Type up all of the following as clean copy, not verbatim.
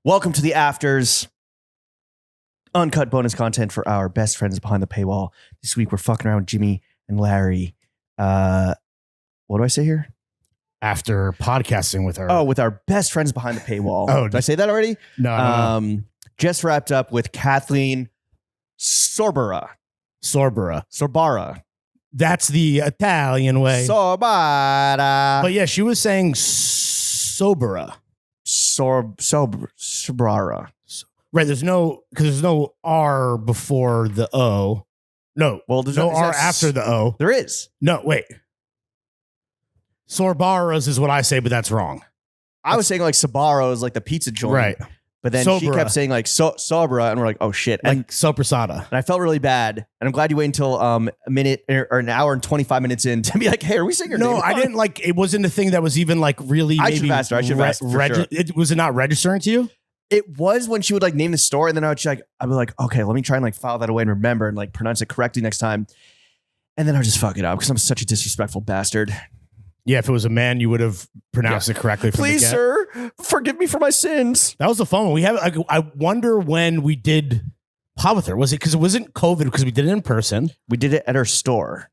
Welcome to the Afters. Uncut bonus content for our best friends behind the paywall. This week we're fucking around with Jimmy and Larry. What do I say here? After podcasting with our... with our best friends behind the paywall. Oh, did I say that already? No. Just wrapped up with Kathleen Sorbara. That's the Italian way. Sorbara. But yeah, she was saying Sobera. Sorbara. Right, there's no R before the O. No, Well, there's no R after the O. There is. No, wait. Sorbaras is what I say, but that's wrong. I was saying like Sbarro is like the pizza joint. Right. But then she kept saying like Sobra, and we're like, oh shit. Like Soprasada. And I felt really bad. And I'm glad you waited until a minute or an hour and 25 minutes in to be like, hey, are we saying your name? No, I didn't like, it wasn't a thing that was even like really I maybe should have asked her. Sure. Was it not registering to you? It was when she would like name the store, and then I'd be like, okay, let me try and like file that away and remember and like pronounce it correctly next time. And then I'll just fuck it up because I'm such a disrespectful bastard. Yeah, if it was a man, you would have pronounced it correctly. Please, sir, forgive me for my sins. That was the fun one. We have. I wonder when we did pod with her. Was it because it wasn't COVID? Because we did it in person. We did it at her store.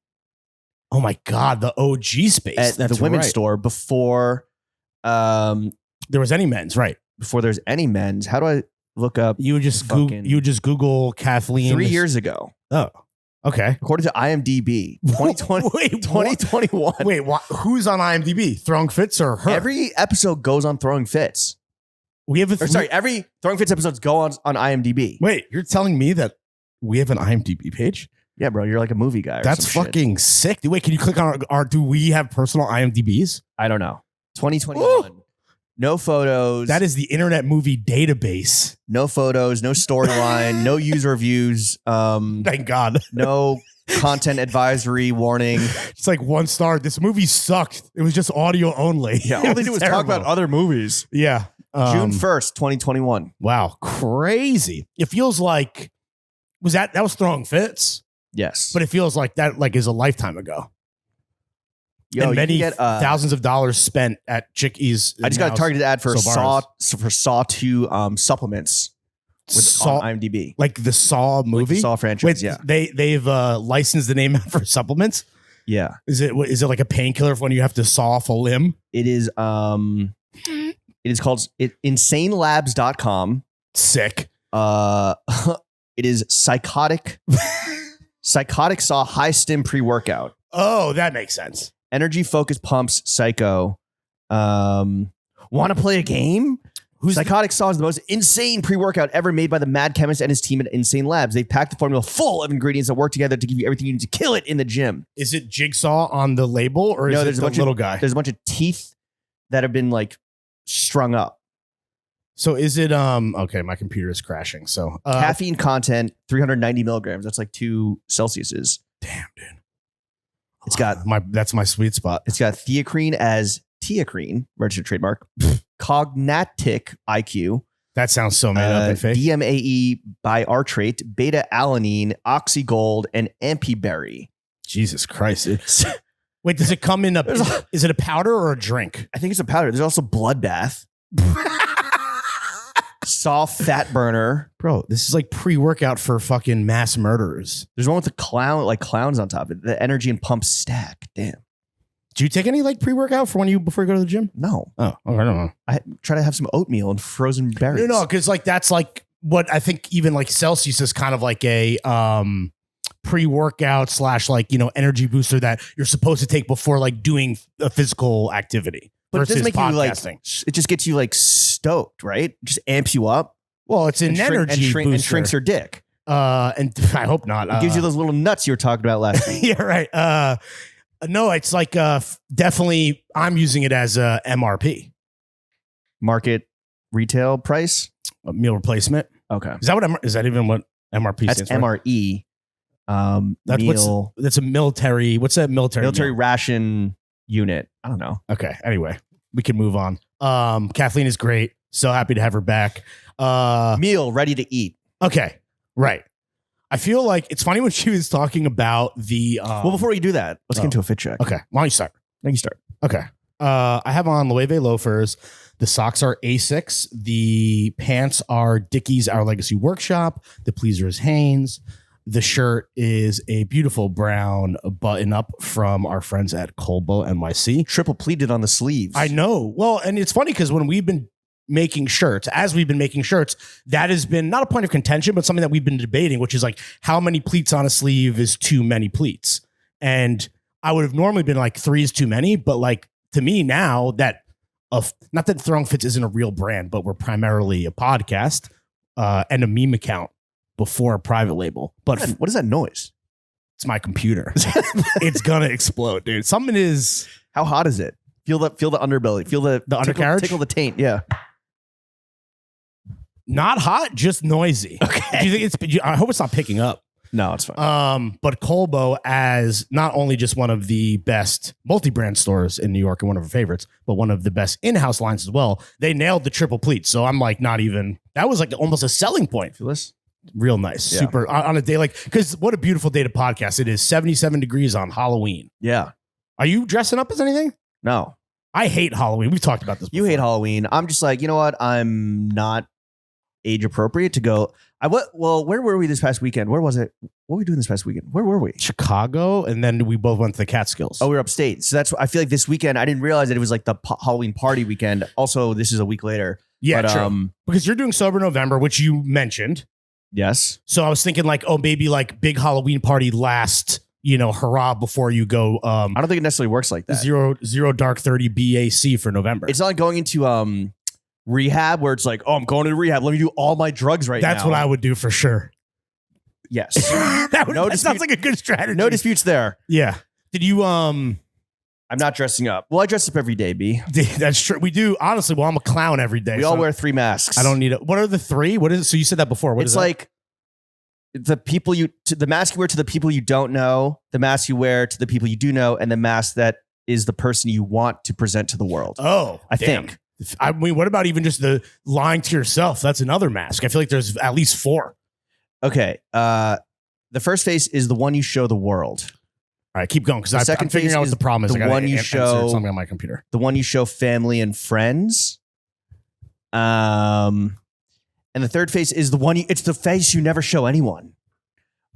Oh my god, the OG space at the women's store before. There was any men's, right? Before there's any men's. How do I look up? You would just Google Kathleen 3 years ago. Oh. Okay. According to IMDb, 2020, Wait, 2021. Wait, who's on IMDb? Throwing Fits or her? Every episode goes on Throwing Fits. Every Throwing Fits episodes go on IMDb. Wait, you're telling me that we have an IMDb page? Yeah, bro, you're like a movie guy. That's fucking sick. Wait, can you click on our do we have personal IMDbs? I don't know. 2021. Ooh. No photos. That is the Internet Movie Database. No photos, no storyline, no user reviews. Thank God. No content advisory warning. It's like 1 star. This movie sucked. It was just audio only. Yeah, all they do was talk about other movies. Yeah. June 1st, 2021. Wow. Crazy. It feels like, that was Throwing Fits? Yes. But it feels like that is a lifetime ago. Yo, and many thousands of dollars spent at Chickies. I just got a targeted ad for Saw 2 supplements on IMDb. Like the Saw movie? Like the Saw franchise, yeah. They've licensed the name for supplements? Yeah. Is it like a painkiller for when you have to saw off a limb? It is called insanelabs.com. Sick. It is psychotic saw high stim pre-workout. Oh, that makes sense. Energy Focus Pumps Psycho. Want to play a game? Psychotic Saw is the most insane pre-workout ever made by the mad chemist and his team at Insane Labs. They've packed the formula full of ingredients that work together to give you everything you need to kill it in the gym. Is it Jigsaw on the label or is it the little guy? There's a bunch of teeth that have been like strung up. So is it okay, my computer is crashing. So caffeine content 390 milligrams. That's like 2 Celsiuses. Damn, dude. It's got that's my sweet spot. It's got theacrine as teacrine, registered trademark. Cognatic IQ. That sounds so made up and fake. DMAE biartrate, beta alanine, oxygold, and ampiberry. Jesus Christ. Wait, does it come in is it a powder or a drink? I think it's a powder. There's also Bloodbath. Saw Fat Burner. Bro, this is like pre-workout for fucking mass murderers. There's one with the clowns on top of it. The energy and pump stack. Damn. Do you take any like pre-workout before you go to the gym? No. Oh, I don't know. I try to have some oatmeal and frozen berries. No, because like that's like what I think even like Celsius is kind of like a pre-workout / like, energy booster that you're supposed to take before like doing a physical activity. But it doesn't make you like, it just gets you like stoked, right? It just amps you up. Well, it's an energy booster. And shrinks your dick. And I hope not. It gives you those little nuts you were talking about last week. Yeah, right. No, it's like definitely I'm using it as a MRP. Market retail price? A meal replacement. Okay. Is that even what MRP stands for? That's MRE. That's a military. What's that military ration unit? I don't know. Okay. Anyway, we can move on. Kathleen is great. So happy to have her back. Meal ready to eat. Okay. Right. I feel like it's funny when she was talking about the. Well, before we do that, let's get into a fit check. Okay. Why don't you start? You start. Okay. I have on Loewe loafers. The socks are Asics. The pants are Dickies Our Legacy Workshop. The pleaser is Hanes. The shirt is a beautiful brown button-up from our friends at Colbo NYC. Triple pleated on the sleeves. I know. Well, and it's funny because when we've been making shirts, that has been not a point of contention, but something that we've been debating, which is like how many pleats on a sleeve is too many pleats. And I would have normally been like 3 is too many, but like to me now that not that Throwing Fits isn't a real brand, but we're primarily a podcast and a meme account before a private label. But what is that noise? It's my computer. It's gonna explode, dude. Something is. How hot is it? Feel the underbelly. Feel the undercarriage. Tickle the taint. Yeah. Not hot, just noisy. Okay. Do you think I hope it's not picking up. No, it's fine. But Colbo, as not only just one of the best multi-brand stores in New York and one of our favorites, but one of the best in-house lines as well, they nailed the triple pleat. So I'm like, not even. That was like almost a selling point. Feel this? Real nice. Yeah. Super on a day like, because what a beautiful day to podcast. It is 77 degrees on Halloween. Yeah. Are you dressing up as anything? No. I hate Halloween. We've talked about this before. You hate Halloween. I'm just like, you know what? I'm not age appropriate to go. Where were we this past weekend? Where was it? What were we doing this past weekend? Where were we? Chicago, and then we both went to the Catskills. Oh, we were upstate. So that's, I feel like this weekend, I didn't realize that it was like the Halloween party weekend. Also, this is a week later. Yeah, but, true. Because you're doing Sober November, which you mentioned. Yes. So I was thinking like, oh, maybe like big Halloween party last, hurrah before you go. I don't think it necessarily works like that. Zero dark 30 BAC for November. It's not going into rehab where it's like, oh, I'm going to rehab. Let me do all my drugs now. That's what I would do for sure. Yes. that sounds like a good strategy. No disputes there. Yeah. Did you I'm not dressing up. Well, I dress up every day, B. That's true. We do. Honestly, well, I'm a clown every day. We all wear 3 masks. I don't need it. What are the 3? What is it? So you said that before. What it's is like the people the mask you wear to the people you don't know, the mask you wear to the people you do know, and the mask that is the person you want to present to the world. Oh, I think. I mean, what about even just the lying to yourself? That's another mask. I feel like there's at least 4. Okay. The first face is the one you show the world. All right, keep going because I'm figuring out what the problem is. The one you show something on my computer. The one you show family and friends. And the third face is the one it's the face you never show anyone.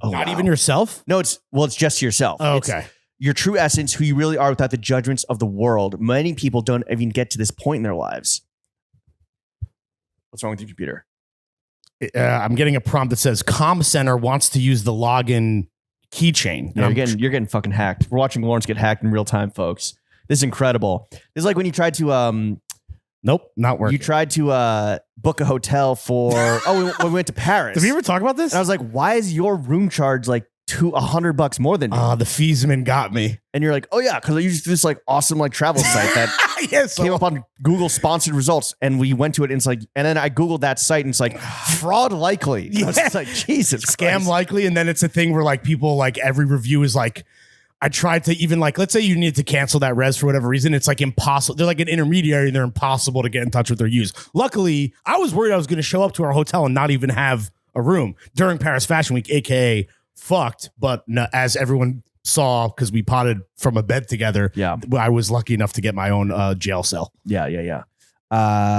Oh, not even yourself? No, it's just yourself. Oh, okay. It's your true essence, who you really are without the judgments of the world. Many people don't even get to this point in their lives. What's wrong with your computer? I'm getting a prompt that says Comm Center wants to use the login keychain. Yeah, you're getting fucking hacked. We're watching Lawrence get hacked in real time, folks. This is incredible. This is like when you tried to nope, not working. You tried to book a hotel for we went to Paris. Did we ever talk about this? And I was like, why is your room charge like $100 more than me? The feesman got me. And you're like, oh yeah, because I used this like awesome like travel site that came up on Google sponsored results, and we went to it, and it's like, and then I Googled that site, and it's like fraud likely. Yeah. It's like Jesus, scam Christ. likely, and then it's a thing where like people like every review is like, I tried to even like, let's say you need to cancel that res for whatever reason, it's like impossible. They're like an intermediary, and they're impossible to get in touch with their use. Luckily, I was worried I was going to show up to our hotel and not even have a room during Paris Fashion Week, aka fucked, but no, as everyone saw, because we potted from a bed together. Yeah, I was lucky enough to get my own jail cell. Yeah.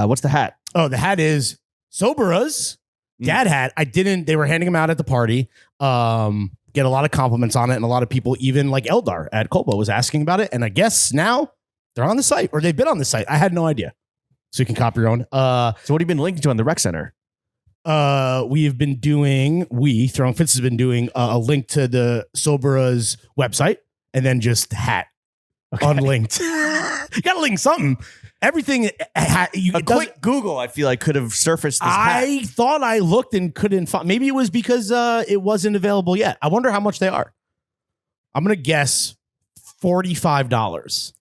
What's the hat? Oh, the hat is Sobera's dad hat. They were handing them out at the party. Get a lot of compliments on it, and a lot of people, even like Eldar at Colbo, was asking about it. And I guess now they're on the site, or they've been on the site. I had no idea. So you can copy your own. So what have you been linking to on the rec center? Throwing Fits has been doing a link to the Sobera's website, and then just hat unlinked. You gotta link something. Everything. Quick Google, I feel like, could have surfaced this I thought I looked and couldn't find. Maybe it was because it wasn't available yet. I wonder how much they are. I'm gonna guess $45.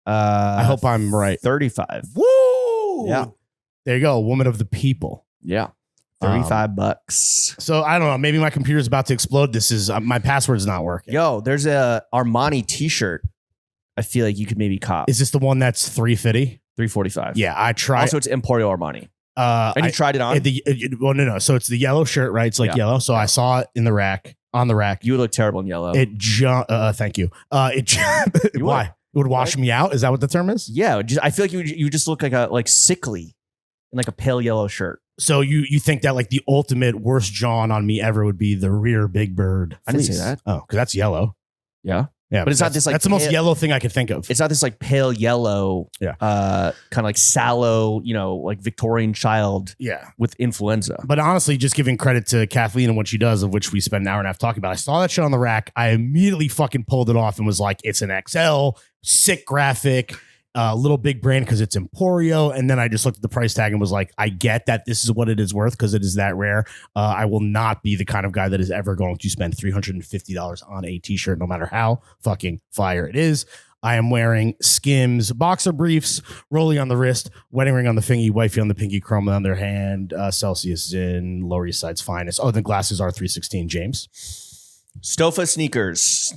I hope I'm right. 35. Woo! Yeah. There you go. Woman of the people. Yeah. $35. So I don't know. Maybe my computer's about to explode. This is my password's not working. Yo, there's a Armani t-shirt. I feel like you could maybe cop. Is this the one that's $350? $345. Yeah, I tried. Also, it's Emporio Armani. And you tried it on? No. So it's the yellow shirt, right? It's like yellow. So I saw it in the rack, on the rack. You look terrible in yellow. Thank you. Why? It would wash me out. Is that what the term is? Yeah, I feel like you just look like sickly in like a pale yellow shirt. So you think that like the ultimate worst John on me ever would be the rear Big Bird? I didn't say that. Oh, because that's yellow. Yeah. Yeah, but it's not this like that's the most yellow thing I could think of. It's not this like pale yellow, kind of like sallow, like Victorian child, with influenza. But honestly, just giving credit to Kathleen and what she does, of which we spent an hour and a half talking about. I saw that shit on the rack. I immediately fucking pulled it off and was like, "It's an XL, sick graphic, little big brand because it's Emporio." And then I just looked at the price tag and was like, "I get that this is what it is worth because it is that rare. I will not be the kind of guy that is ever going to spend $350 on a t-shirt, no matter how fucking fire it is." I am wearing Skims boxer briefs, rolling on the wrist, wedding ring on the fingy, wifey on the pinky, chroma on their hand, Celsius in Lower East Side's finest. Oh, the glasses are 316 James. Stofa sneakers.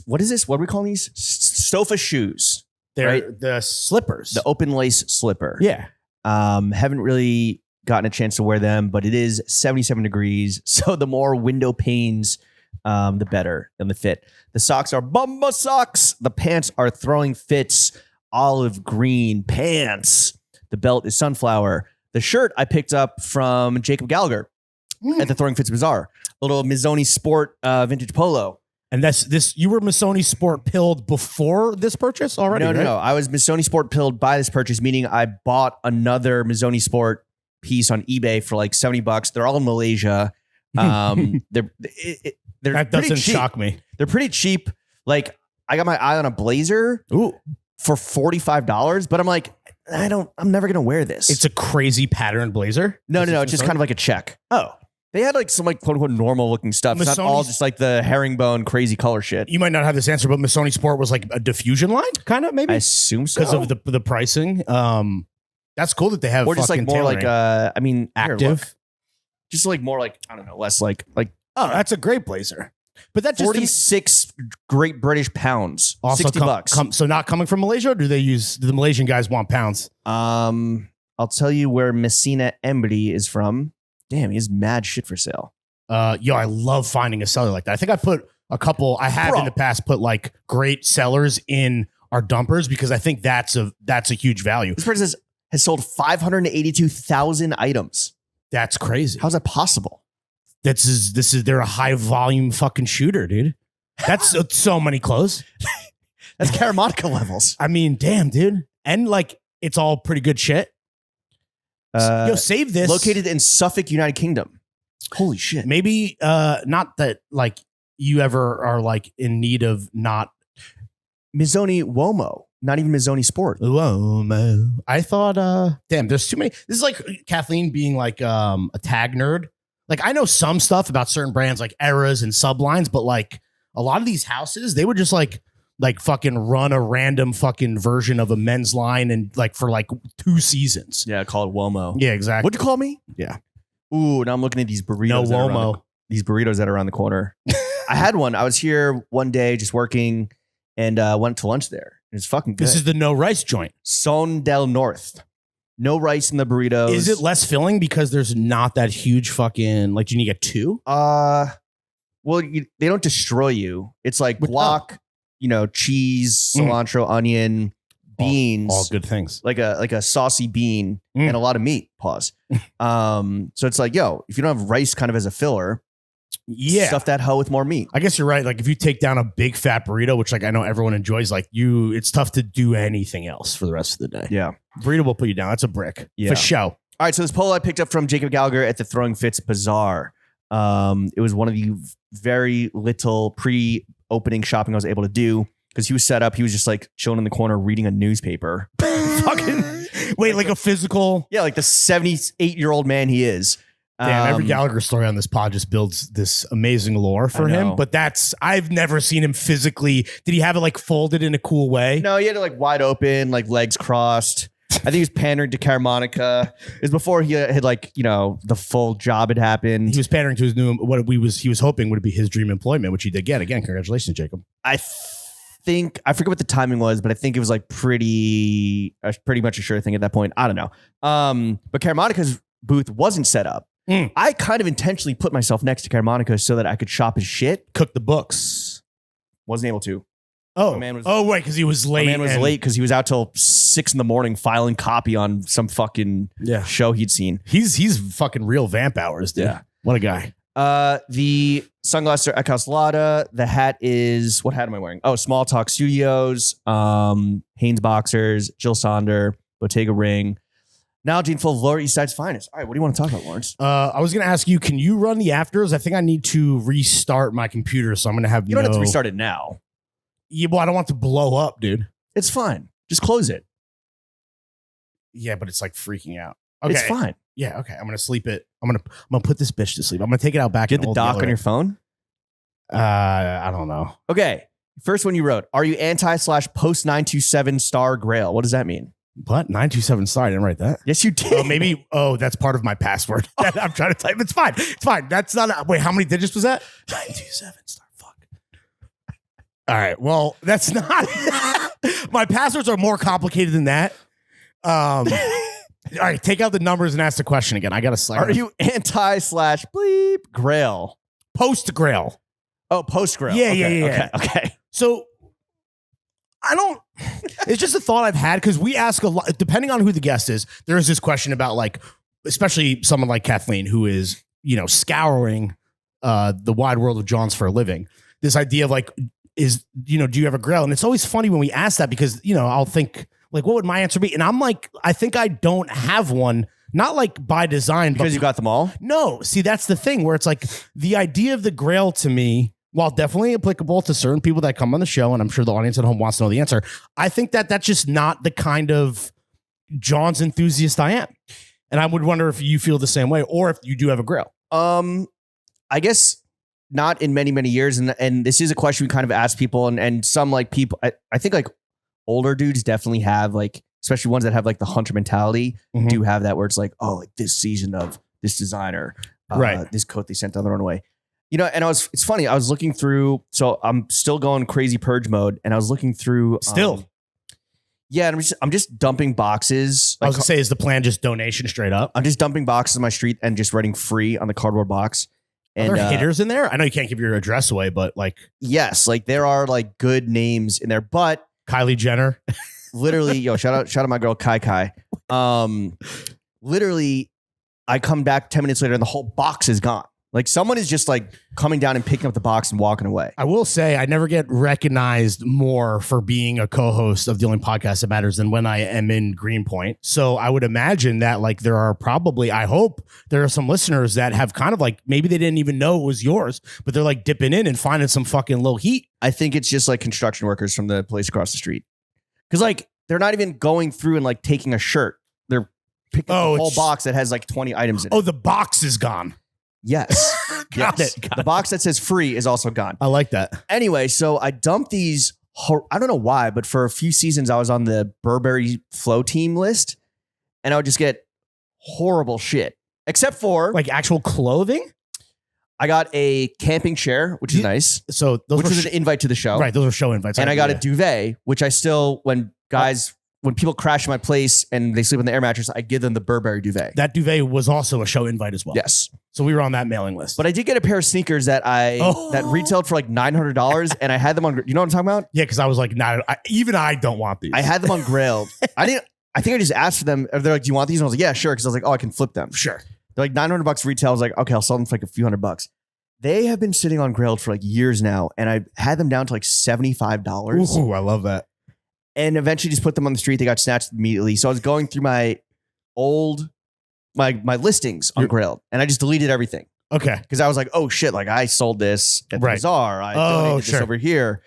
What is this? What are we calling these? Stofa shoes. They're the slippers. The open lace slipper. Yeah. Haven't really gotten a chance to wear them, but it is 77 degrees. So the more window panes, the better in the fit. The socks are Bumba socks. The pants are Throwing Fits olive green pants. The belt is Sunflower. The shirt I picked up from Jacob Gallagher at the Throwing Fits Bazaar. A little Missoni Sport vintage polo. And this you were Missoni Sport pilled before this purchase already? No. I was Missoni Sport pilled by this purchase, meaning I bought another Missoni Sport piece on eBay for like $70. They're all in Malaysia. That doesn't shock me. They're pretty cheap. Like I got my eye on a blazer for $45, but I'm like, I'm never gonna wear this. It's a crazy pattern blazer. No. It's just kind of like a check. Oh. They had like some like quote unquote normal looking stuff. It's not all just like the herringbone crazy color shit. You might not have this answer, but Missoni Sport was like a diffusion line, kind of maybe. I assume so because of the pricing. That's cool that they have. Or just like more tailoring. like active. Just like more like I don't know, less like. Oh, that's a great blazer. But that just 46 Great British pounds. Also $60. So not coming from Malaysia, or do the Malaysian guys want pounds? I'll tell you where Messina Embry is from. Damn, he has mad shit for sale. I love finding a seller like that. I think I put a couple. I have in the past put like great sellers in our dumpers because I think that's a huge value. This person has sold 582,000 items. That's crazy. How's that possible? They're a high volume fucking shooter, dude. That's so many clothes. That's Karamonica levels. I mean, damn, dude. And like, it's all pretty good shit. Save this. Located in Suffolk, United Kingdom. Holy shit. Maybe not that like you ever are like in need of not Missoni Womo. Not even Missoni Sport. Womo. I thought damn, there's too many. This is like Kathleen being like a tag nerd. Like I know some stuff about certain brands like eras and sublines, but like a lot of these houses, they would just like fucking run a random fucking version of a men's line and like for like 2 seasons. Yeah, call it Womo. Yeah, exactly. What'd you call me? Yeah. Ooh, now I'm looking at these burritos. No Womo. These burritos that are around the corner. I had one. I was here one day just working and went to lunch there. It's fucking good. This is the no rice joint. Son del North. No rice in the burritos. Is it less filling because there's not that huge fucking like? Do you need to get 2? Well, they don't destroy you. It's like guac, cheese, cilantro, onion, beans, all good things. Like a saucy bean and a lot of meat. Pause. So it's like, if you don't have rice kind of as a filler, stuff that hoe with more meat. I guess you're right. Like if you take down a big fat burrito, which like I know everyone enjoys, like it's tough to do anything else for the rest of the day. Yeah. Burrito will put you down. That's a brick. For show. All right. So this polo I picked up from Jacob Gallagher at the Throwing Fits Bazaar. It was one of the very little pre-opening shopping I was able to do because he was set up. He was just like chilling in the corner reading a newspaper. Wait, like a physical? Yeah, like the 78-year-old man he is. Damn, every Gallagher story on this pod just builds this amazing lore for him. But I've never seen him physically. Did he have it like folded in a cool way? No, he had it like wide open, like legs crossed. I think he was pandering to Karamonica. It was before he had like, the full job had happened. He was pandering to his he was hoping would be his dream employment, which he did get. Again, congratulations, Jacob. I forget what the timing was, but I think it was like pretty much a sure thing at that point. I don't know. But Karamonica's booth wasn't set up. I kind of intentionally put myself next to Karamonica so that I could shop his shit. Cook the books. Wasn't able to. Oh, My man was- right, because he was late. My man was late because he was out till 6 a.m. filing copy on some fucking show he'd seen. He's fucking real vamp hours, dude. Yeah. What a guy. The sunglasses are Ecos Lada. The hat is, what hat am I wearing? Oh, Small Talk Studios, Hanes Boxers, Jill Sonder, Bottega Ring. Now, Gene full of Lower East Side's finest. All right, what do you want to talk about, Lawrence? I was going to ask you, can you run the afters? I think I need to restart my computer, so I'm going to have You don't have to restart it now. Yeah, well, I don't want to blow up, dude. It's fine. Just close it. Yeah, but it's like freaking out. Okay. It's fine. Yeah, okay. I'm going to sleep it. I'm gonna put this bitch to sleep. I'm going to take it out back. Get and the hold dock other on your way. phone. I don't know. Okay. First one you wrote. Are you anti/post 927 star grail? What does that mean? What? 927 star? I didn't write that. Yes, you did. Maybe. Oh, that's part of my password. I'm trying to type. It's fine. It's fine. That's not. Wait, how many digits was that? 927 star. Fuck. All right. Well, that's not. My passwords are more complicated than that. All right. Take out the numbers and ask the question again. I got to slide. Are you anti/bleep grail? Post-grail. Oh, post-grail. Yeah, Okay, yeah. Okay. So I don't, it's just a thought I've had because we ask a lot, depending on who the guest is, there is this question about like, especially someone like Kathleen, who is, scouring the wide world of Johns for a living. This idea of like, do you have a grail? And it's always funny when we ask that because, I'll think like, what would my answer be? And I'm like, I think I don't have one, not like by design. Because you got them all? No. See, that's the thing where it's like the idea of the grail to me, while definitely applicable to certain people that come on the show, and I'm sure the audience at home wants to know the answer, I think that that's just not the kind of John's enthusiast I am. And I would wonder if you feel the same way or if you do have a grail. I guess not in many, many years. And this is a question we kind of ask people and some like people, I think like older dudes definitely have like, especially ones that have like the hunter mentality, do have that where it's like, oh, like this season of this designer, right? This coat they sent down the runway. And it's funny. I was looking through, so I'm still going crazy purge mode, and I was looking through. Yeah, and I'm just dumping boxes. I was gonna say, is the plan just donation straight up? I'm just dumping boxes on my street and just writing free on the cardboard box. And are there hitters in there? I know you can't give your address away, but like, yes, like there are like good names in there, but Kylie Jenner, literally, shout out my girl Kai. Literally, I come back 10 minutes later and the whole box is gone. Like someone is just like coming down and picking up the box and walking away. I will say I never get recognized more for being a co-host of the only podcast that matters than when I am in Greenpoint. So I would imagine that like there are probably, I hope there are some listeners that have kind of like, maybe they didn't even know it was yours, but they're like dipping in and finding some fucking low heat. I think it's just like construction workers from the place across the street. Cause like they're not even going through and like taking a shirt. They're picking up the whole box that has like 20 items in it. Oh, the box is gone. Yes. Got it. The box that says free is also gone. I like that. Anyway, so I dumped these. I don't know why, but for a few seasons, I was on the Burberry Flow Team list, and I would just get horrible shit. Except for like actual clothing. I got a camping chair, which is nice. So those was an invite to the show, right? Those are show invites. And I got a duvet, which I still when people crash my place and they sleep on the air mattress, I give them the Burberry duvet. That duvet was also a show invite as well. Yes. So we were on that mailing list. But I did get a pair of sneakers that that retailed for like $900, and I had them on. You know what I'm talking about? Yeah, because I was like, even I don't want these. I had them on Grailed. I think I just asked for them. They're like, "Do you want these?" And I was like, "Yeah, sure." Because I was like, "Oh, I can flip them." Sure. They're like $900 retail. I was like, "Okay, I'll sell them for like a few $100." They have been sitting on Grailed for like years now, and I had them down to like $75. Ooh, I love that. And eventually just put them on the street. They got snatched immediately. So I was going through my listings on Grailed, and I just deleted everything. Okay. Because I was like, oh shit, like I sold this at the bazaar. I donated this over here.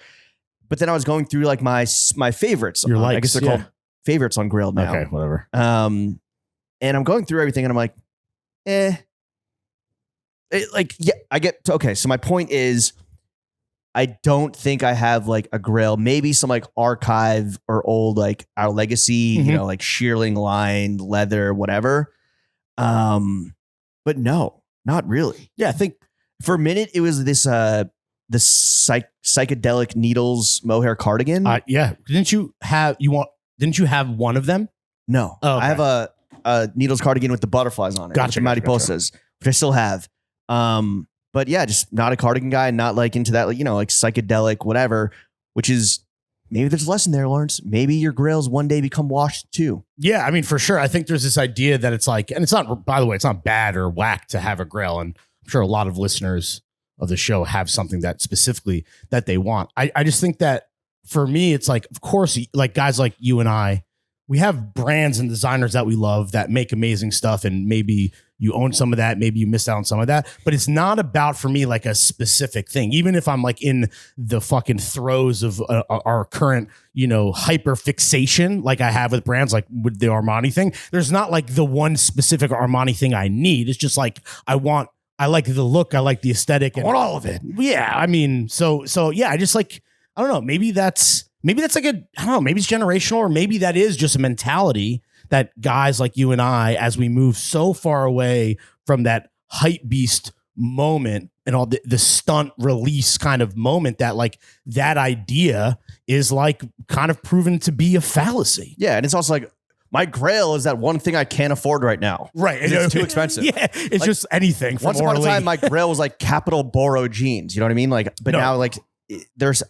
But then I was going through like my favorites. I guess they're called favorites on Grailed now. Okay, whatever. And I'm going through everything and I'm like, so my point is, I don't think I have like a Grail, maybe some like archive or old like Our Legacy, like shearling line, leather, whatever. But no, not really. Yeah, I think for a minute it was this psychedelic needles mohair cardigan. Yeah. Didn't you have one of them? No. Oh, okay. I have a needles cardigan with the butterflies on it. Gotcha. Mariposas, which I still have. But yeah, just not a cardigan guy, not like into that, like, like psychedelic, whatever, which is maybe there's a lesson there, Lawrence. Maybe your grails one day become washed too. Yeah, I mean, for sure. I think there's this idea that it's like, and it's not, by the way, it's not bad or whack to have a grail. And I'm sure a lot of listeners of the show have something that specifically that they want. I just think that for me, it's like, of course, like guys like you and I, we have brands and designers that we love that make amazing stuff. And maybe you own some of that. Maybe you missed out on some of that. But it's not about, for me, like a specific thing. Even if I'm like in the fucking throes of our current, hyper fixation, like I have with brands, like with the Armani thing, there's not like the one specific Armani thing I need. It's just like, I like the look. I like the aesthetic. I want all of it. Yeah. I mean, so yeah, I just like, I don't know. Maybe that's like I don't know. Maybe it's generational, or maybe that is just a mentality that guys like you and I, as we move so far away from that hype beast moment and all the stunt release kind of moment, that like that idea is like kind of proven to be a fallacy. Yeah. And it's also like, my grail is that one thing I can't afford right now. Right. It's too expensive. Yeah. It's like, just anything. Once upon a time, my grail was like Capital Boro jeans. You know what I mean? Like, but now like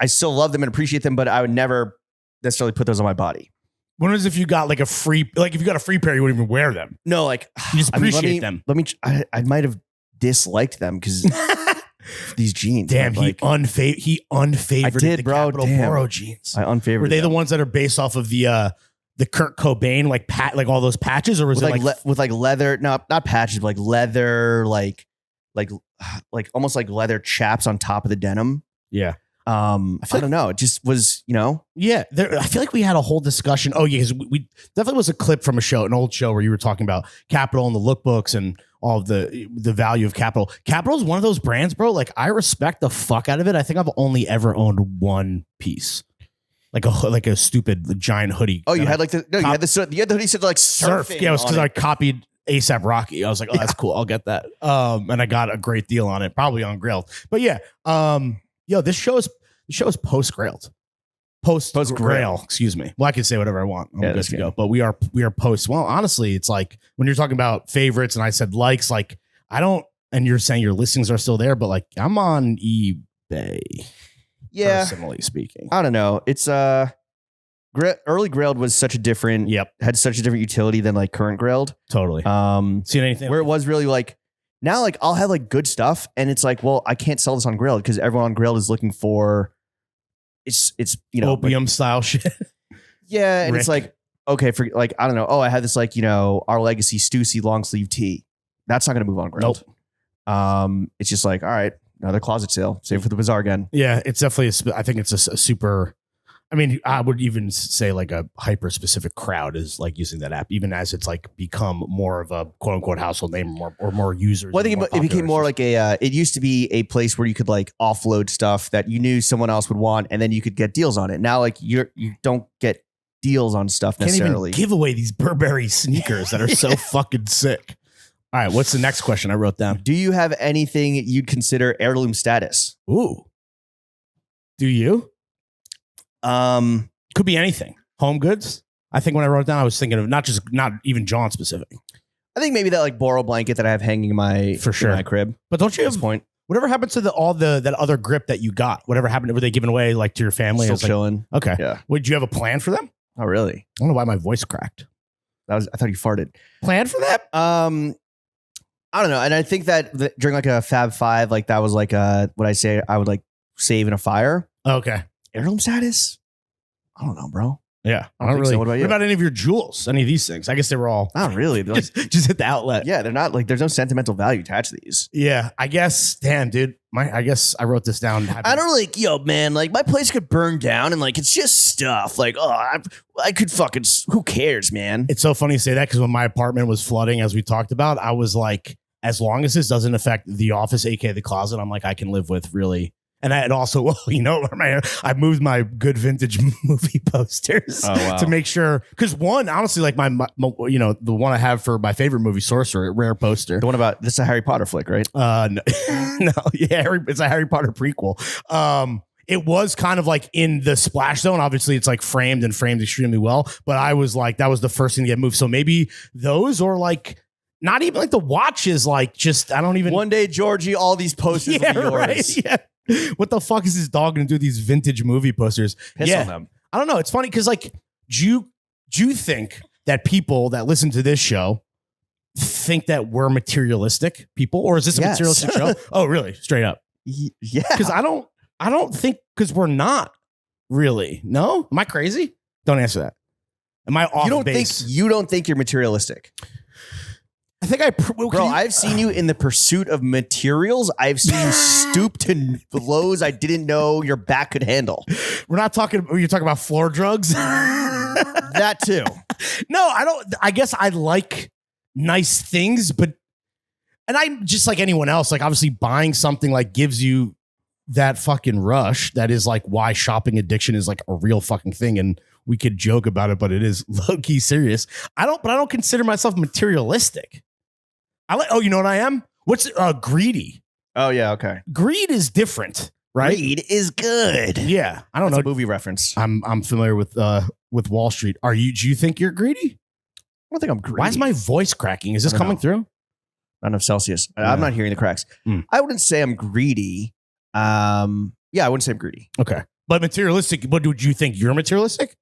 I still love them and appreciate them, but I would never necessarily put those on my body. What is if you got like a free, like if you got a free pair, you wouldn't even wear them? No, like you just appreciate them. I might have disliked them because these jeans. Damn, he unfavored I did, the bro. Capital Boro jeans. I unfavored. Were they the ones that are based off of the Kurt Cobain like all those patches, or was with it with like leather? No, not patches, but like leather, like almost like leather chaps on top of the denim. Yeah. I don't know. It just was, Yeah. I feel like we had a whole discussion. Oh, yeah. Because we definitely was a clip from an old show where you were talking about Capital and the lookbooks and all of the value of Capital. Capital is one of those brands, bro. Like, I respect the fuck out of it. I think I've only ever owned one piece. Like a stupid giant hoodie. Oh, you had like you had the hoodie said like surf. Yeah, it was because I copied ASAP Rocky. I was like, oh, that's cool. I'll get that. And I got a great deal on it, probably on Grail. But yeah, this show is post-grailed. Post-grail, excuse me. Well, I can say whatever I want. I'm good to go. But we are post. Well, honestly, it's like when you're talking about favorites and I said likes, like I don't, and you're saying your listings are still there, but like I'm on eBay. Yeah. Personally speaking. I don't know. It's early grailed was such a different, had such a different utility than like current grailed. Totally. Seen anything where it was really like, now like I'll have like good stuff and it's like, well, I can't sell this on grailed because everyone on grailed is looking for it's opium style shit. Yeah. And Rick. It's like, okay, for like, I don't know. Oh, I had this like, Our Legacy Stussy long sleeve tee. That's not going to move on grailed. Nope. It's just like, all right, another closet sale. Save it for the bazaar again. Yeah, it's definitely. I think it's a super. I mean, I would even say like a hyper specific crowd is like using that app, even as it's like become more of a quote unquote household name or more users. Well, I think it became more like a. It used to be a place where you could like offload stuff that you knew someone else would want, and then you could get deals on it. Now, like you don't get deals on stuff necessarily. Can't even give away these Burberry sneakers that are so fucking sick. All right, what's the next question I wrote down? Do you have anything you'd consider heirloom status? Ooh. Do you? Could be anything. Home goods. I think when I wrote it down, I was thinking of not even John specific. I think maybe that like Boro blanket that I have hanging in my crib. But don't you have point? Whatever happened to that other grip that you got? Whatever happened? Were they giving away like to your family? Still chilling. Like, okay. Yeah. Would you have a plan for them? Oh, really? I don't know why my voice cracked. I thought you farted. Plan for that? I don't know. And I think that during like a Fab Five, like that was like what I say I would like save in a fire. Okay. Heirloom status? I don't know, bro. Yeah. I don't really. So. What about you? What about any of your jewels? Any of these things? I guess they were all. Not really. just hit the outlet. Yeah. They're not like, there's no sentimental value attached to these. Yeah. I guess, damn, dude. I guess I wrote this down. I don't like, man, like my place could burn down and like, it's just stuff. Like, oh, I could fucking, who cares, man? It's so funny you say that because when my apartment was flooding, as we talked about, I was like, as long as this doesn't affect the office, aka the closet, I'm like, I can live with really. And I also, I moved my good vintage movie posters to make sure. Because one, honestly, like my, the one I have for my favorite movie, Sorcerer, rare poster. The one about this is a Harry Potter flick, right? No, yeah, it's a Harry Potter prequel. It was kind of like in the splash zone. Obviously, it's like framed extremely well. But I was like, that was the first thing to get moved. So maybe those or like. Not even like the watches, like just, I don't even. One day, Georgie, all these posters will be yours. Right? Yeah. What the fuck is this dog going to do these vintage movie posters? Piss on them. I don't know. It's funny because like, do you think that people that listen to this show think that we're materialistic people, or is this a materialistic show? Oh, really? Straight up. Yeah. Because I don't think, because we're not really. No? Am I crazy? Don't answer that. Am I off base? You don't think you're materialistic? I think Bro, I've seen you in the pursuit of materials. I've seen you stoop to lows I didn't know your back could handle. We're not talking, you're talking about floor drugs? That too. No, I don't. I guess I like nice things, but, and I'm just like anyone else, like obviously buying something like gives you that fucking rush. That is like why shopping addiction is like a real fucking thing. And we could joke about it, but it is low key serious. I don't consider myself materialistic. You know what I am? What's greedy? Oh yeah. Okay. Greed is different, right? Greed is good. Yeah. I don't know. A movie reference. I'm familiar with Wall Street. Do you think you're greedy? I don't think I'm greedy. Why is my voice cracking? Is this coming through? Not enough Celsius. Yeah. I'm not hearing the cracks. I wouldn't say I'm greedy. Yeah, I wouldn't say I'm greedy. Okay. But materialistic, but would you think you're materialistic?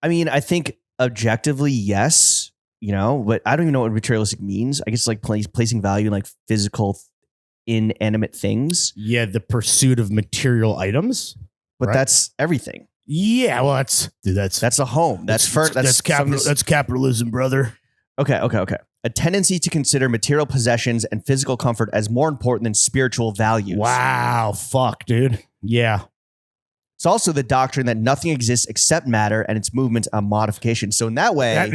I mean, I think objectively, yes, but I don't even know what materialistic means. I guess like placing value in like physical, inanimate things. Yeah, the pursuit of material items. But right? That's everything. Yeah, well, that's a home. That's capitalism, brother. Okay. A tendency to consider material possessions and physical comfort as more important than spiritual values. Wow, fuck, dude. Yeah. It's also the doctrine that nothing exists except matter and its movement and modification. So in that way, if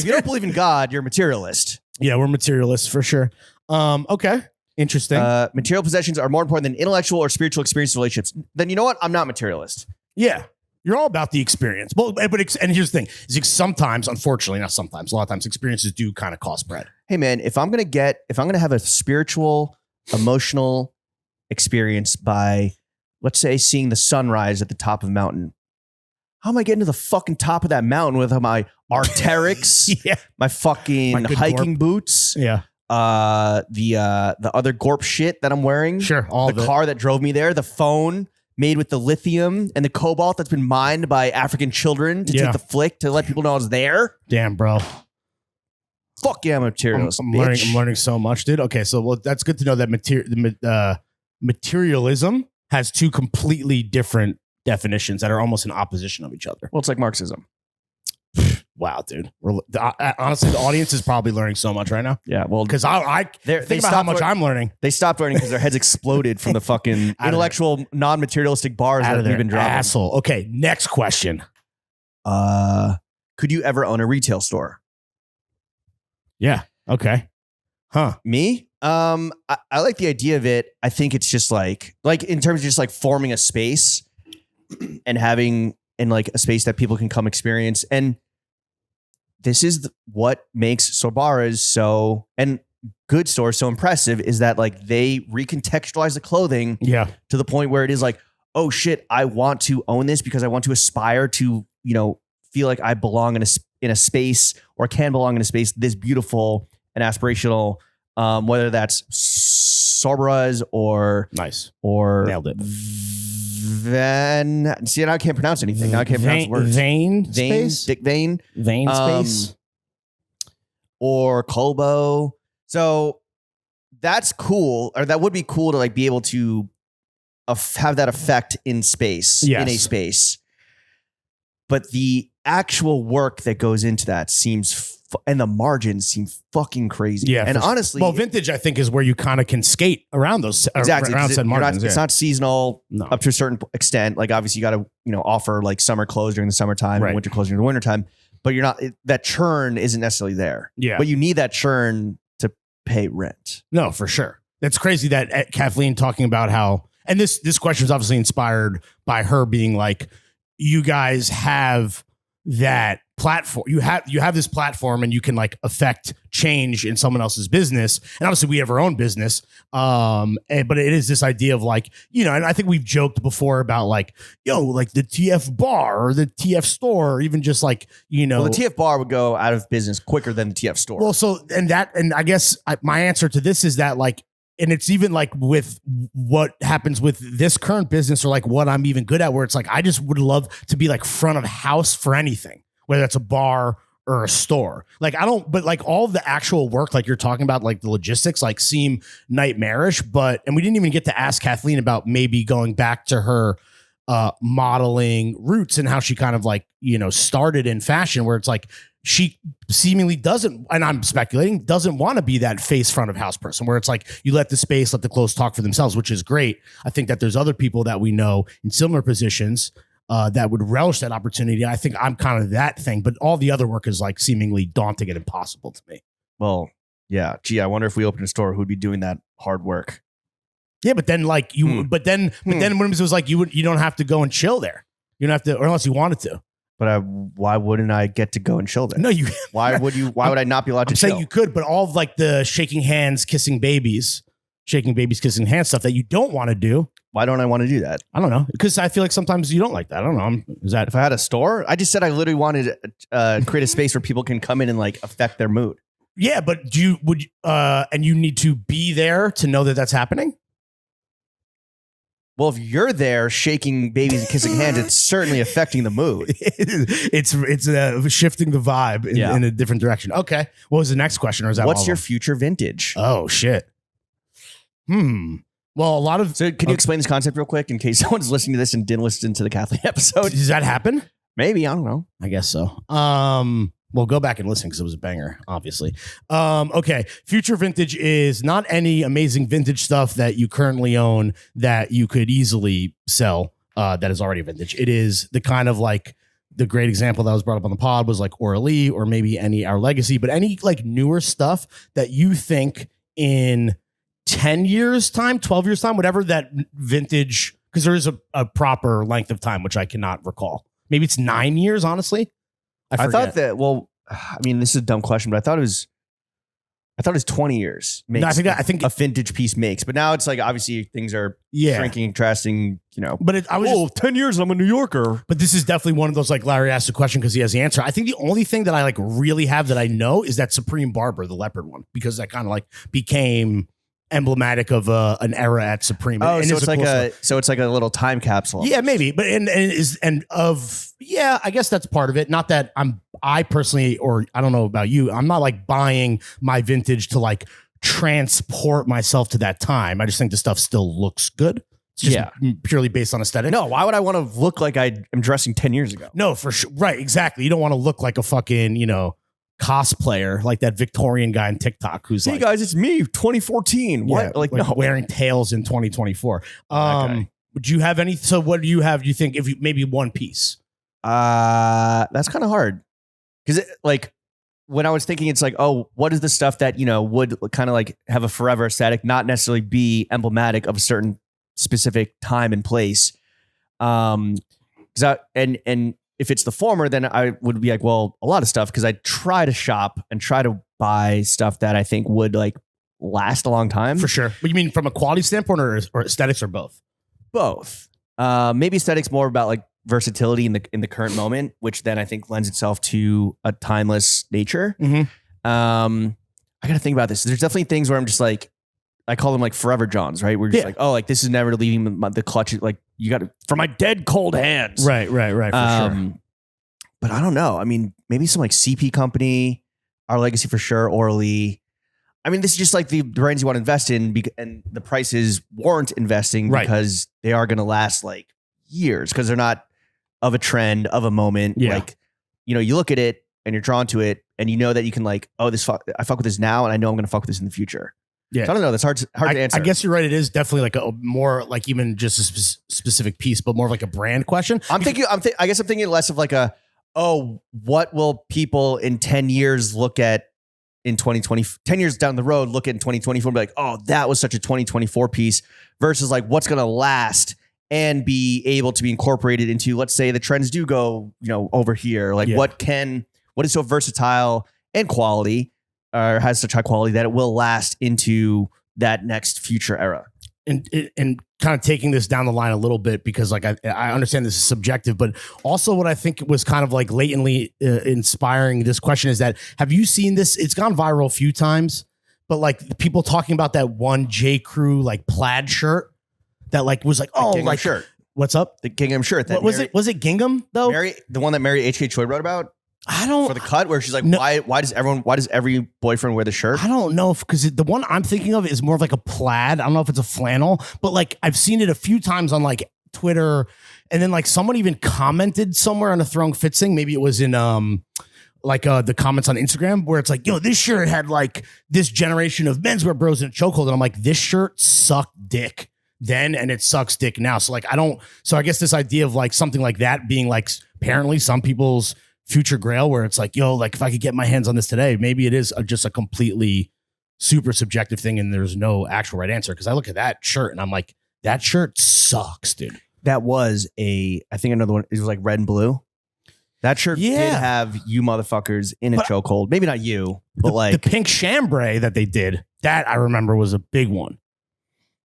you don't believe in God, you're a materialist. Yeah, we're materialists for sure. Okay. Interesting. Material possessions are more important than intellectual or spiritual experience relationships. Then you know what? I'm not materialist. Yeah. You're all about the experience. Well, and here's the thing. Is sometimes, unfortunately, not sometimes, a lot of times experiences do kind of cost bread. Hey man, if I'm going to have a spiritual, emotional experience by, let's say, seeing the sunrise at the top of a mountain, how am I getting to the fucking top of that mountain with my Arc'teryx, my fucking hiking boots, the other Gorp shit that I'm wearing, the car that drove me there, the phone made with the lithium and the cobalt that's been mined by African children to take the flick to let people know I was there? Damn, bro. Fuck yeah, I'm a materialist. I'm learning so much, dude. Okay, so that's good to know that materialism has two completely different definitions that are almost in opposition of each other. Well, it's like Marxism. Wow, dude. Honestly, the audience is probably learning so much right now. Yeah, well, because I think about how much I'm learning. They stopped learning because their heads exploded from the fucking intellectual, non-materialistic bars that we've been dropping. Asshole. Okay, next question. Could you ever own a retail store? Yeah. Okay. Huh. Me? I like the idea of it. I think it's just like in terms of just like forming a space and having like a space that people can come experience. And this is what makes Sobaras and good stores so impressive, is that like they recontextualize the clothing to the point where it is like, oh shit, I want to own this because I want to aspire to, feel like I belong in a space, or can belong in a space this beautiful and aspirational, whether that's Sobaras or nailed it. See, now I can't pronounce anything. Now I can't pronounce words. Dick Vane space, or Colbo. So that's cool, or that would be cool to like be able to have that effect in space, in a space. But the actual work that goes into that seems, and the margins seem fucking crazy. Yeah, and honestly, vintage I think is where you kind of can skate around those exactly around said margins. It's not seasonal up to a certain extent. Like obviously you got to offer like summer clothes during the summertime and winter clothes during the wintertime. But you're not, that churn isn't necessarily there. Yeah, but you need that churn to pay rent. No, for sure. That's crazy that Kathleen talking about how, and this question is obviously inspired by her being like, you guys have that platform. You have this platform, and you can like affect change in someone else's business. And obviously, we have our own business. But it is this idea of like, and I think we've joked before about like, like the TF bar or the TF store, or even just like, well, the TF bar would go out of business quicker than the TF store. Well, and I guess my answer to this is that like, and it's even like with what happens with this current business or like what I'm even good at, where it's like I just would love to be like front of house for anything, whether it's a bar or a store. Like I don't, but like all of the actual work, like you're talking about, like the logistics, like seem nightmarish. And we didn't even get to ask Kathleen about maybe going back to her modeling roots and how she kind of like, you know, started in fashion, where it's like she seemingly doesn't, and I'm speculating, doesn't want to be that face front of house person, where it's like you let the space, let the clothes talk for themselves, which is great. I think that there's other people that we know in similar positions that would relish that opportunity. I think I'm kind of that thing, but all the other work is like seemingly daunting and impossible to me. Well, yeah. Gee, I wonder if we opened a store, who'd be doing that hard work? Yeah, but then like you, but then when it was like you don't have to go and chill there. You don't have to, or unless you wanted to. But why wouldn't I get to go and chill there? No, you. Why would you? Why would I not be allowed to chill? Saying you could, but all of like the shaking hands, kissing babies, kissing hands stuff that you don't want to do. Why don't I want to do that? I don't know, because I feel like sometimes you don't like that. I don't know. Is that if I had a store? I just said I literally wanted to create a space where people can come in and like affect their mood. Yeah, but and you need to be there to know that that's happening? Well, if you're there shaking babies and kissing hands, it's certainly affecting the mood. It's shifting the vibe in a different direction. Okay. What was the next question? Or is that what's your future vintage? Oh, shit. Well, a lot of... So can you explain this concept real quick in case someone's listening to this and didn't listen to the Kathleen episode? Does that happen? Maybe. I don't know. I guess so. Well, go back and listen because it was a banger, obviously. Okay. Future vintage is not any amazing vintage stuff that you currently own that you could easily sell that is already vintage. It is the kind of like the great example that was brought up on the pod was like Aura-Lee or maybe any Our Legacy, but any like newer stuff that you think in 10 years time, 12 years time, whatever that vintage, because there is a proper length of time, which I cannot recall. Maybe it's 9 years, honestly. I thought that, well, I mean, this is a dumb question, but I thought it was 20 years. No, I think a vintage piece makes, but now it's like, obviously things are shrinking, contrasting, you know, but I was 10 years, I'm a New Yorker. But this is definitely one of those, like Larry asked the question because he has the answer. I think the only thing that I like really have that I know is that Supreme Barber, the leopard one, because that kind of like became emblematic of an era at Supreme. Oh, so it's like a little time capsule. Yeah, maybe. But I guess that's part of it. Not that I personally, or I don't know about you, I'm not like buying my vintage to like transport myself to that time. I just think the stuff still looks good. It's just purely based on aesthetic. No, why would I want to look like I am dressing 10 years ago? No, for sure. Right, exactly. You don't want to look like a fucking, cosplayer, like that Victorian guy on TikTok who's hey guys, it's me, 2014. What? Yeah, like no, wearing tails in 2024. Would you have any? So what do you have? Do you think if you maybe one piece? That's kind of hard because like when I was thinking, it's like, oh, what is the stuff that would kind of like have a forever aesthetic, not necessarily be emblematic of a certain specific time and place. And if it's the former, then I would be like, well, a lot of stuff, because I try to shop and try to buy stuff that I think would like last a long time. For sure. But you mean from a quality standpoint or aesthetics or both? Both. Maybe aesthetics more about like versatility in the current moment, which then I think lends itself to a timeless nature. Mm-hmm. I got to think about this. There's definitely things where I'm just like, I call them like forever Johns, right? We're just like, oh, like this is never leaving the clutch. Like you got to, for my dead cold hands. Right. For sure. But I don't know. I mean, maybe some like CP Company, Our Legacy for sure, Aura-Lee. I mean, this is just like the brands you want to invest in, and the prices warrant investing because they are going to last like years because they're not of a trend, of a moment. Yeah. Like, you look at it and you're drawn to it, and you know that you can like, oh, I fuck with this now, and I know I'm going to fuck with this in the future. Yeah, so I don't know. That's hard to answer. I guess you're right. It is definitely like a more like even just a specific piece, but more of like a brand question. I guess I'm thinking less of like what will people in 10 years look at in 2020, 10 years down the road, look at in 2024 and be like, oh, that was such a 2024 piece, versus like what's going to last and be able to be incorporated into, let's say the trends do go, over here. Like what is so versatile and quality, or has such high quality that it will last into that next future era. And kind of taking this down the line a little bit, because like I understand this is subjective, but also what I think was kind of like latently inspiring this question is that, have you seen this? It's gone viral a few times, but like people talking about that one J. Crew like plaid shirt that like was like, oh, like shirt. What's up? The gingham shirt. That Was it gingham though? The one that Mary H.K. Choi wrote about? I don't for the cut where she's like, no, why does every boyfriend wear the shirt? I don't know because the one I'm thinking of is more of like a plaid. I don't know if it's a flannel, but like I've seen it a few times on like Twitter, and then like someone even commented somewhere on a Throwing Fits thing. Maybe it was in the comments on Instagram where it's like, yo, this shirt had like this generation of menswear bros in a chokehold, and I'm like, this shirt sucked dick then and it sucks dick now. So like I guess this idea of like something like that being like apparently some people's future grail where it's like, yo, like if I could get my hands on this today, maybe it is just a completely super subjective thing and there's no actual right answer. Because I look at that shirt and I'm like, that shirt sucks, dude. That was I think another one, it was like red and blue. That shirt did have you motherfuckers in a chokehold. Maybe not you, but like the pink chambray that they did, that I remember was a big one.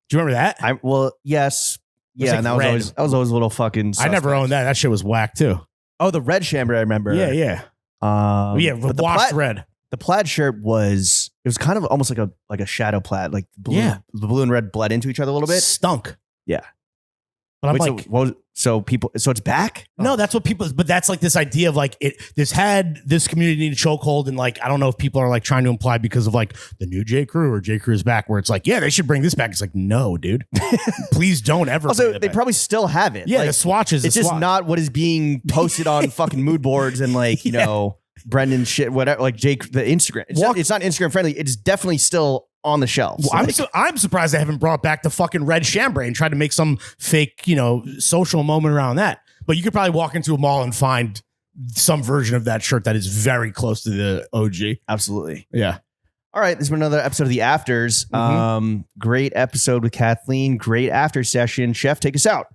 Do you remember that? Yes. Yeah, like and that was always a little fucking suspect. I never owned that. That shit was whack too. Oh, the red chambray, I remember. Yeah. But washed red. The plaid shirt it was kind of almost like a shadow plaid, like the blue and red bled into each other a little bit. Stunk. Yeah. But Wait, so it's back? No, that's what people, but that's like this idea of like this community in a chokehold. And like, I don't know if people are like trying to imply because of like the new J. Crew or J. Crew is back where it's like, yeah, they should bring this back. It's like, no, dude, please don't ever. Also, they probably still have it. Yeah. Like, the swatches. It's just not what is being posted on fucking mood boards and like, you know, Brendan shit, whatever, like the Instagram. It's not Instagram friendly. It's definitely still on the shelves. Well, I'm surprised they haven't brought back the fucking red chambray and tried to make some fake, social moment around that. But you could probably walk into a mall and find some version of that shirt that is very close to the OG. Absolutely. Yeah. All right. This has been another episode of The Afters. Great episode with Kathleen. Great after session. Chef, take us out.